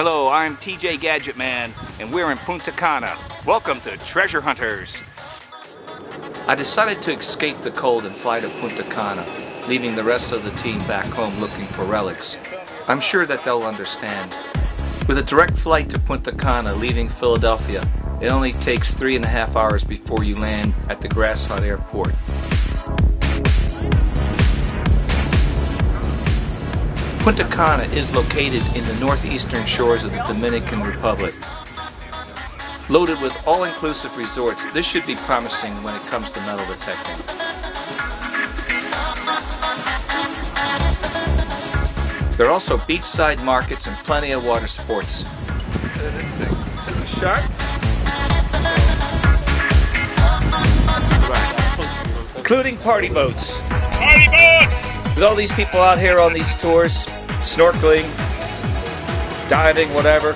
Hello, I'm TJ Gadget Man, and we're in Punta Cana. Welcome to Treasure Hunters. I decided to escape the cold and fly to Punta Cana, leaving the rest of the team back home looking for relics. I'm sure that they'll understand. With a direct flight to Punta Cana leaving Philadelphia, it only takes 3.5 hours before you land at the Grass Hut Airport. Punta Cana is located in the northeastern shores of the Dominican Republic. Loaded with all-inclusive resorts, this should be promising when it comes to metal detecting. There are also beachside markets and plenty of water sports. This thing. Is this a shark? Including party boats. Party boats! With all these people out here on these tours, snorkeling, diving, whatever,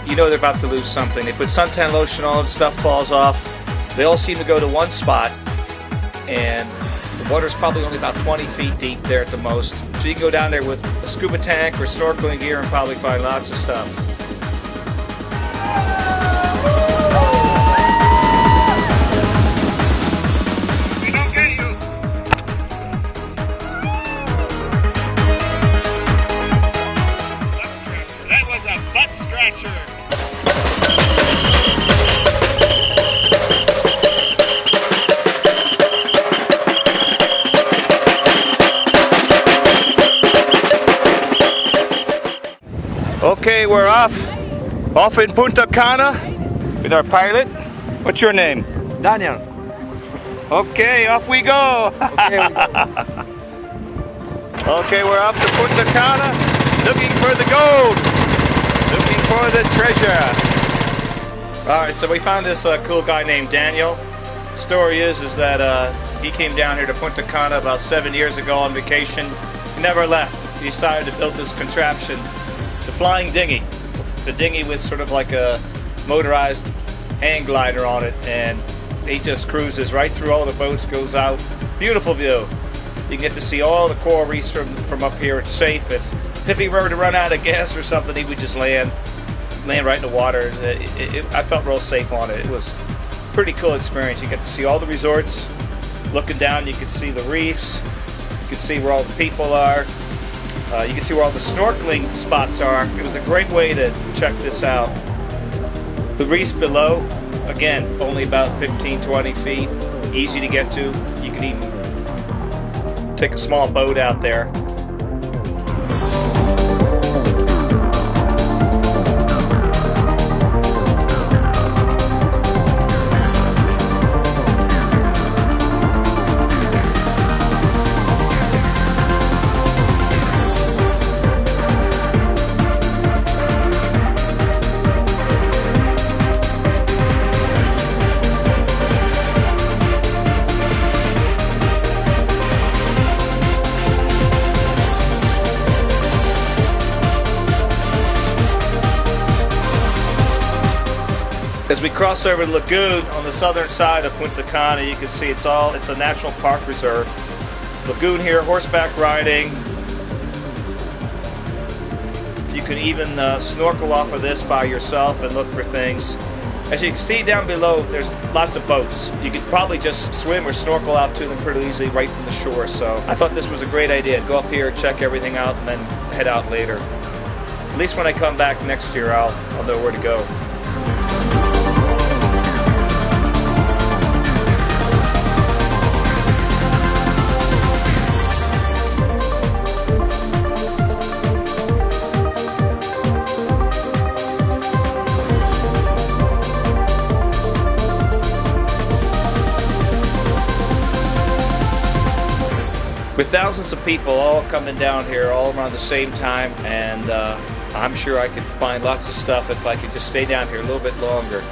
you know they're about to lose something. They put suntan lotion on, stuff falls off. They all seem to go to one spot, and the water's probably only about 20 feet deep there at the most. So you can go down there with a scuba tank or snorkeling gear and probably find lots of stuff. Okay, we're off in Punta Cana with our pilot. What's your name? Daniel. Okay, off we go. Okay, we're off to Punta Cana, looking for the gold, looking for the treasure. All right, so we found this cool guy named Daniel. The story is that he came down here to Punta Cana about 7 years ago on vacation, never left. He decided to build this contraption. It's a flying dinghy. It's a dinghy with sort of like a motorized hang glider on it, and he just cruises right through all the boats, goes out. Beautiful view. You can get to see all the coral reefs from up here. It's safe. If he were to run out of gas or something, he would just land right in the water. I felt real safe on it. It was a pretty cool experience. You get to see all the resorts. Looking down, you can see the reefs. You can see where all the people are. You can see where all the snorkeling spots are. It was a great way to check this out. The reefs below, again, only about 15-20 feet. Easy to get to. You can even take a small boat out there. As we cross over the lagoon on the southern side of Punta Cana, you can see it's a national park reserve. Lagoon here, horseback riding. You can even snorkel off of this by yourself and look for things. As you can see down below, there's lots of boats. You could probably just swim or snorkel out to them pretty easily right from the shore. So I thought this was a great idea. Go up here, check everything out, and then head out later. At least when I come back next year, I'll know where to go. With thousands of people all coming down here all around the same time, and I'm sure I could find lots of stuff if I could just stay down here a little bit longer.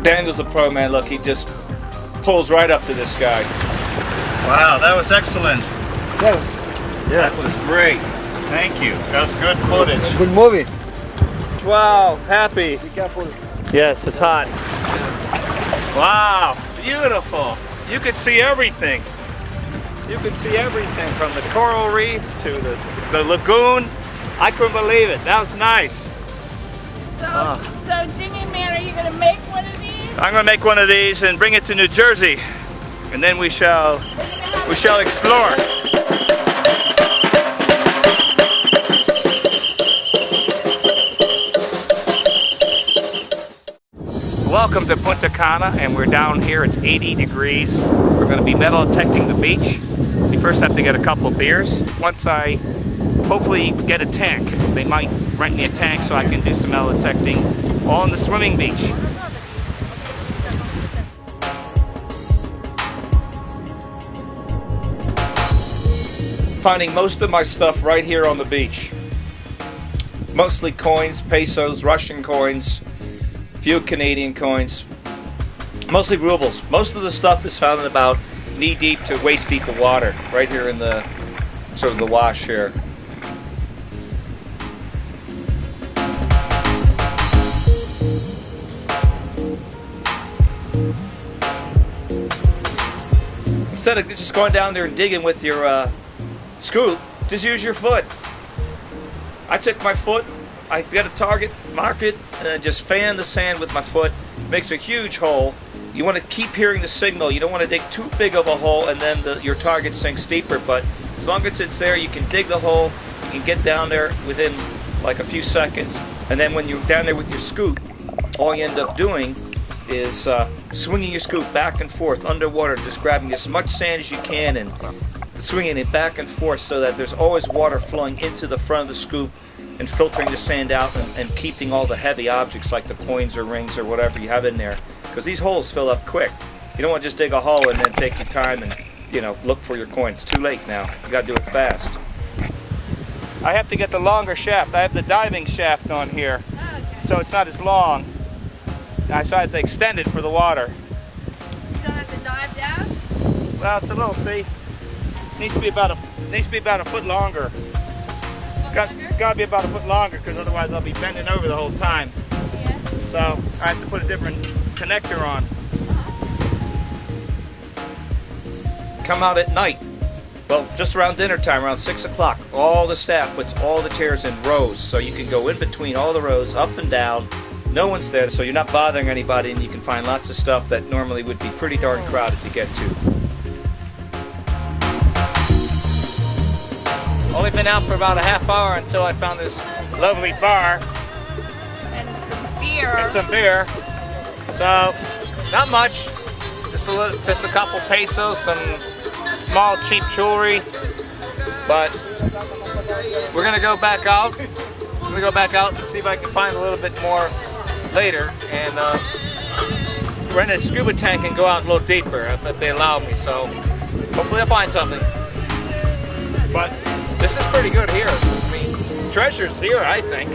Daniel's a pro, man. Look, he just pulls right up to this guy. Wow, that was excellent. Yeah, that was great. Thank you. That was good footage. Good movie. Wow, happy. Be careful. Yes, it's hot. Wow, beautiful. You could see everything. You could see everything from the coral reef to the lagoon. I couldn't believe it. That was nice. So Dingy Man, are you going to make one of these? I'm going to make one of these and bring it to New Jersey, and then we shall explore. Welcome to Punta Cana, and we're down here. It's 80 degrees. We're going to be metal detecting the beach. We first have to get a couple of beers. Once I hopefully get a tank, they might rent me a tank so I can do some metal detecting on the swimming beach. Finding most of my stuff right here on the beach. Mostly coins, pesos, Russian coins, few Canadian coins, mostly rubles. Most of the stuff is found in about knee-deep to waist-deep of water, right here in the sort of the wash here. Instead of just going down there and digging with your scoop, just use your foot. I took my foot, I got a target, mark it, and then just fan the sand with my foot. Makes a huge hole. You want to keep hearing the signal. You don't want to dig too big of a hole and then your target sinks deeper, but as long as it's there, you can dig the hole, you can get down there within like a few seconds. And then when you're down there with your scoop, all you end up doing is swinging your scoop back and forth underwater, just grabbing as much sand as you can and swinging it back and forth so that there's always water flowing into the front of the scoop and filtering the sand out and keeping all the heavy objects like the coins or rings or whatever you have in there. Because these holes fill up quick. You don't want to just dig a hole and then take your time and, you know, look for your coins. It's too late now. You got to do it fast. I have to get the longer shaft. I have the diving shaft on here, so it's not as long. I decided to extend it for the water. You don't have to dive down? Well, it's a little, see, needs to be about a foot longer. Got to be about a foot longer because otherwise I'll be bending over the whole time. Yeah. So I have to put a different connector on. Come out at night. Well, just around dinner time, around 6 o'clock, all the staff puts all the chairs in rows so you can go in between all the rows, up and down. No one's there, so you're not bothering anybody, and you can find lots of stuff that normally would be pretty darn crowded to get to. Only been out for about a half hour until I found this lovely bar. And some beer. And some beer. So, not much. Just a couple pesos, some small cheap jewelry. But we're gonna go back out. I'm gonna go back out and see if I can find a little bit more later. And rent a scuba tank and go out a little deeper if they allow me. So hopefully I'll find something. But this is pretty good here. I mean, treasure's here, I think.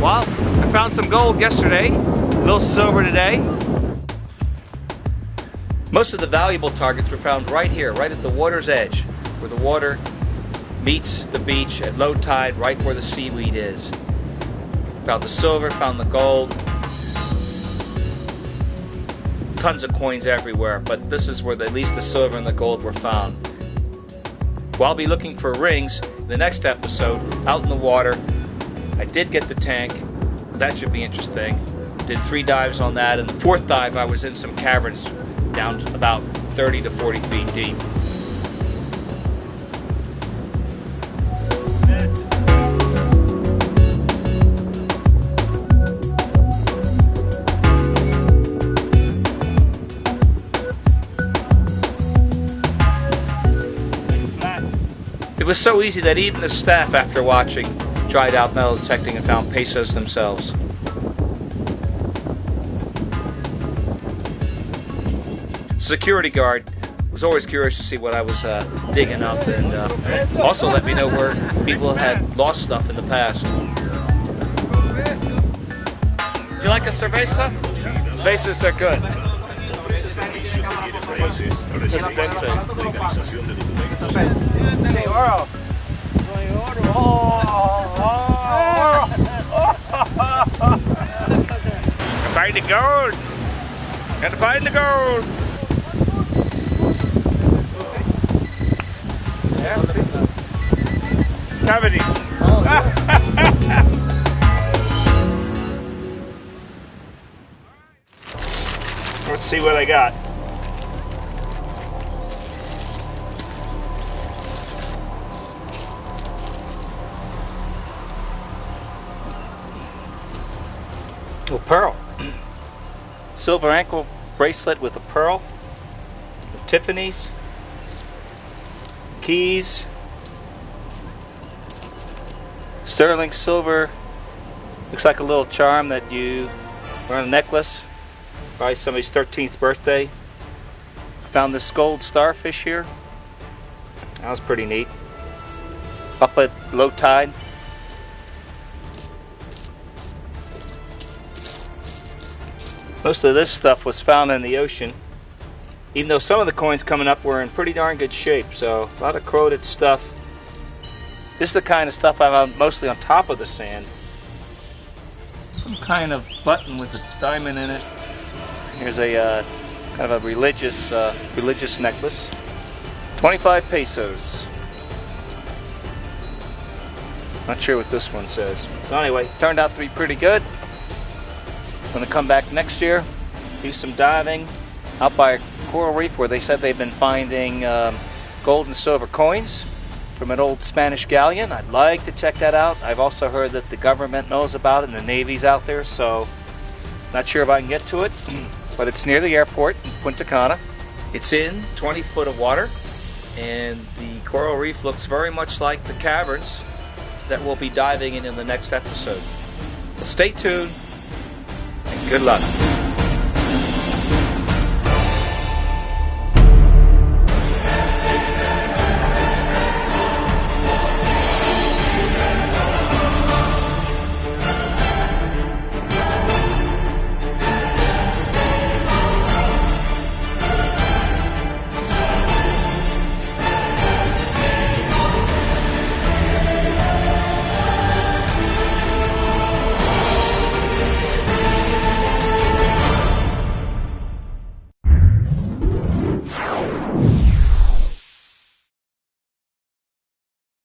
Well, I found some gold yesterday, a little silver today. Most of the valuable targets were found right here, right at the water's edge, where the water meets the beach at low tide, right where the seaweed is. Found the silver, found the gold. Tons of coins everywhere, but this is where at least the silver and the gold were found. Well, I'll be looking for rings the next episode, out in the water. I did get the tank. That should be interesting. Did 3 dives on that, and the 4th dive I was in some caverns down about 30 to 40 feet deep. It was so easy that even the staff, after watching, tried out metal detecting and found pesos themselves. security guard was always curious to see what I was digging up, and also let me know where people had lost stuff in the past. Do you like a cerveza? Cervezas are good. Find the gold! Gotta find the gold! Cavity! Let's see what I got. Oh, pearl. Silver ankle bracelet with a pearl. Tiffany's. Keys. Sterling silver. Looks like a little charm that you wear on a necklace. Probably somebody's 13th birthday. Found this gold starfish here. That was pretty neat. Up at low tide. Most of this stuff was found in the ocean, even though some of the coins coming up were in pretty darn good shape. So a lot of corroded stuff. This is the kind of stuff I found mostly on top of the sand. Some kind of button with a diamond in it. Here's a kind of a religious necklace. 25 pesos. Not sure what this one says. So anyway, turned out to be pretty good. Gonna come back next year, do some diving out by a coral reef where they said they've been finding gold and silver coins from an old Spanish galleon. I'd like to check that out. I've also heard that the government knows about it and the Navy's out there, so not sure if I can get to it, but it's near the airport in Punta Cana. It's in 20 foot of water, and the coral reef looks very much like the caverns that we'll be diving in the next episode. Well, stay tuned. Good luck.